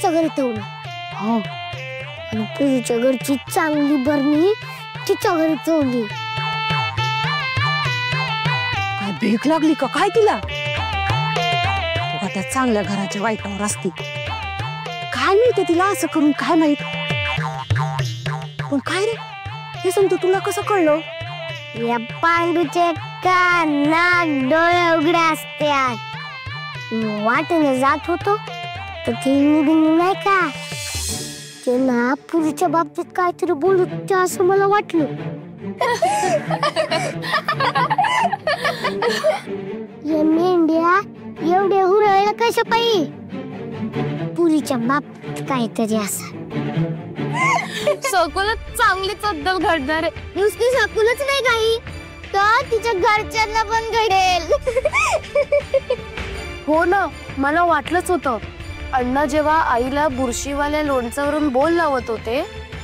पुरीच्या घरी ठेवलं. हो, आणि पुरीच्या घरची चांगली बरणी तिच्या घरी ठेवली. काय भीक लागली का काय तिला? त्या चांगल्या घराच्या वाईटावर असते. काय मिळते तिला असं करून काय माहित. पण काय रे, हे समजू तुला कसं कळलं? या पांडूचे कान नाक डोळे उघडे असतात. वाटेने जात होतो तर ते निघून नाही का, ते ना पुरीच्या बाबतीत काहीतरी बोलत होते असं मला वाटलं. या मेंढ्या एवढ्या हुरळल्या कशा पाहिजे? पुरीच्या बाबतीत काहीतरी असं. सकुलच चांगलीच अद्दल घडणार आहे. नुसती सकुलच नाही काही तर तिच्या घरच्यांना पण घडेल. हो ना, मला वाटलंच होतं. अण्णा जेव्हा आईला बुरशीवाल्या लोणच्यावरून बोल लावत होते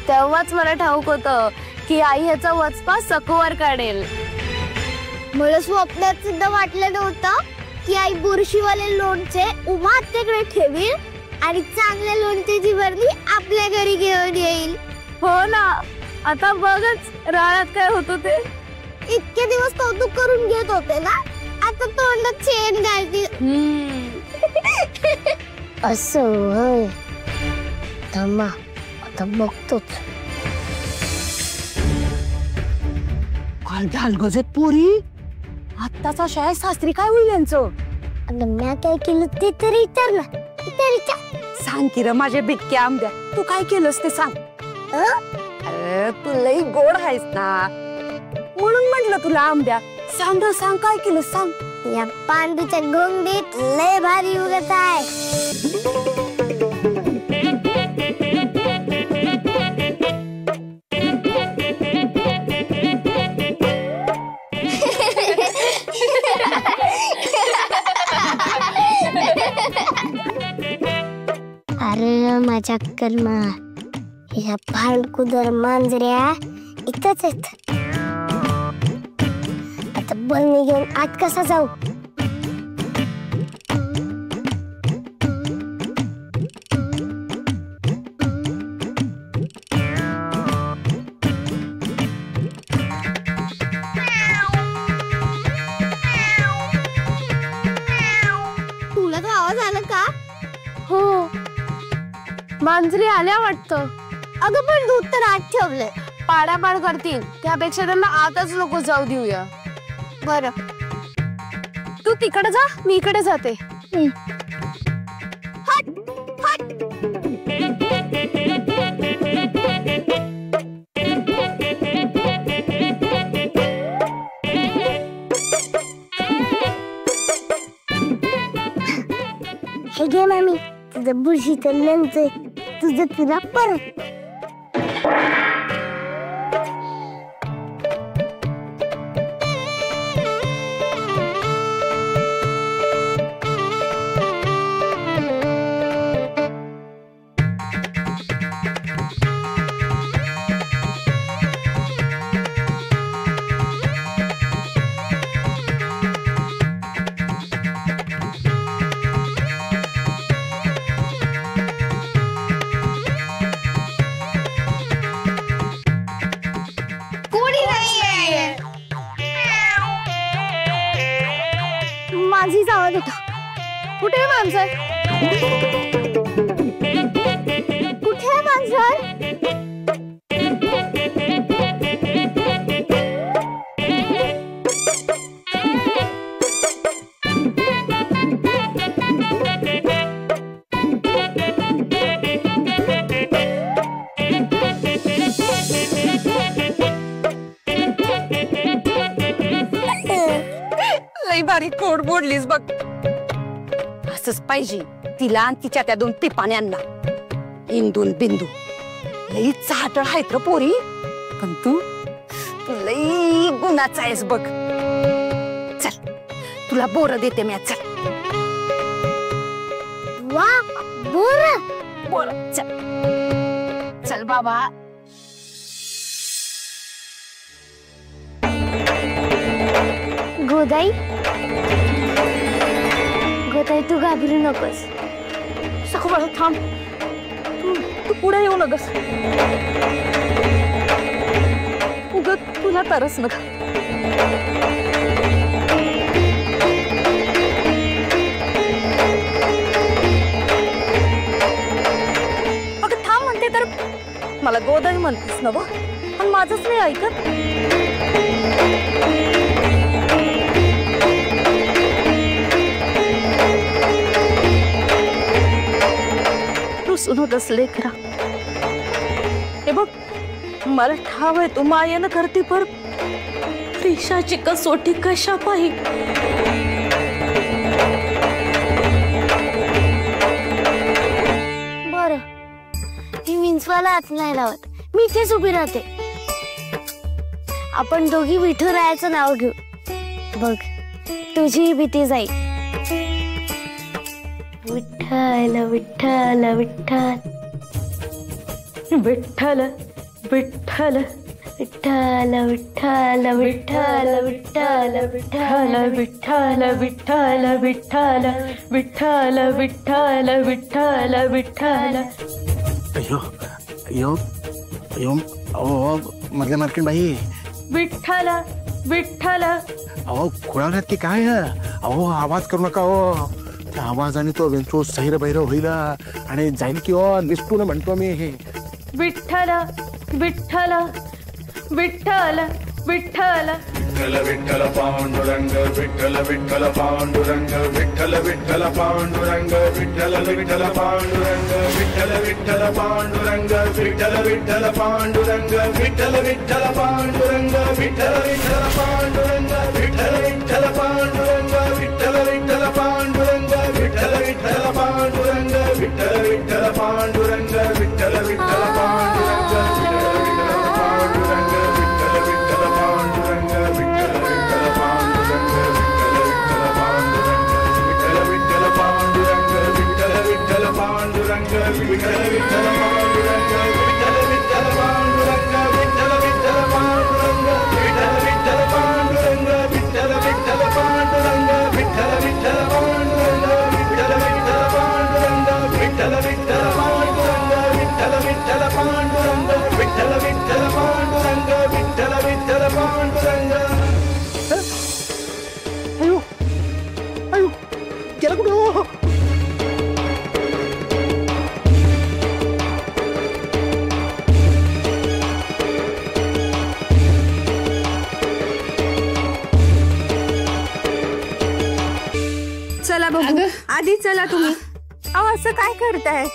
तेव्हाच मला ठाऊक होतं की आई ह्याचा वचपा सकूवर काढेल. मला स्वप्नात सुद्धा वाटलं नव्हतं की आई बुरशीवाले लोणचे उमा आत्याकडे ठेवील आणि चांगल्या लोणच्याची बरणी आपल्या घरी घेऊन येईल. हो ना, आता बघच राळात काय होतं ते. इतके दिवस कौतुक करून घेत होते ना, आता तोंडात चेन घालतील. असं होय. थांबा, आता बघतोच. काय झालं गं पोरी? आत्ताचा शाळा शास्त्री काय होईल यांचं? आता मी काय केलं ते तरी विचार ना. सांग की र माझे बिटके आंब्या, तू काय केलंस ते सांग. अरे तू लई गोड आहेस ना, म्हणून म्हटलं तुला आंब्या. सांग सांग काय केलं सांग. या पांडूच्या गोंगडीत लय भारी उगत आहे. अरे माझ्या कर्मा, या भांडकुदर मांजऱ्या इथंच आहेत. आता बरणी घेऊन आत कसा जाऊ? तुला तो आवाज आला का? हो, मांजरी आल्या वाटतं. अगं पण दूध तर आत ठेवलंय. पाडापाड करतील, त्यापेक्षा त्यांना आताच नको जाऊ देऊया. बरं, तू तिकडे जा, मी इकडे जाते. हट हट. हे घे मामी, तुझं बुरशीचं लोणचं, तुझं तुला परत. माझीच आवाज होता. कुठे मांजर? कुठे मांजर? लई भारी कोड बोललीस बघ. असंच पाहिजे तिला आणि तिच्या त्या दोन टिपाण्यांना. इंदून बिंदू लई चाटळ आहेत र पोरी, पण तू लई गुणाचा आहेस बघ. चल तुला बोर देते मी. चल वा, बोर बोर. चल चल बाबा. गोदाई, गोदाई तू घाबरू नकोस. सखूबाई थांब, तू पुढे येऊ नकस. उगत तुला तरस नका. अगं थांब म्हणते तर मला गोदाई म्हणतेस ना, पण माझंच नाही ऐकत. रुसूनच लेकरा. हे बघ, मला ठाव आहे तू मायेनं करते, पर रेषाची कसोटी कशा पाहि. बरं, ही विंचवाला हात नाही लावत, मी इथेच उभी राहते. आपण दोघी विठुरायाचं नाव घेऊ. बघ, तुझी भीती जाईल. विठ्ठल विठ्ठल विठ्ठल विठ्ठल विठ्ठल विठ्ठल विठ्ठल विठ्ठल विठ्ठल विठ्ठल विठ्ठल विठ्ठल विठ्ठल विठ्ठल विठ्ठल विठ्ठल विठ्ठल. अयो अयो अयो, अहो मधल्या मार्केट बाई. विठ्ठल विठ्ठल. अहो खुळावल्यात की काय? अहो आवाज करू नका. हो त्या आवाजाने तो वेंचो सैर बैर होईल आणि जाईल की. हो निष्ठून म्हणतो मी. हे विठ्ठल विठ्ठल विठ्ठल विठ्ठल. विठ्ठल विठ्ठल पांडुरंग विठ्ठल विठ्ठल पांडुरंग विठ्ठल विठ्ठल पांडुरंग विठ्ठल विठ्ठल पांडुरंग विठ्ठल विठ्ठल पांडुरंग विठ्ठल विठ्ठल पांडुरंग विठ्ठल विठ्ठल पांडुरंग विठ्ठल विठ्ठल पांडुरंग विठ्ठल विठ्ठल पांडुरंग विठ्ठल विठ्ठल पांडुरंग विठ्ठल विठ्ठल पांडुरंग विठ्ठल विठ्ठल पांडुरंग विठ्ठल विठ्ठल चला बघू. आधी चला तुम्ही. अहो असं काय करताय?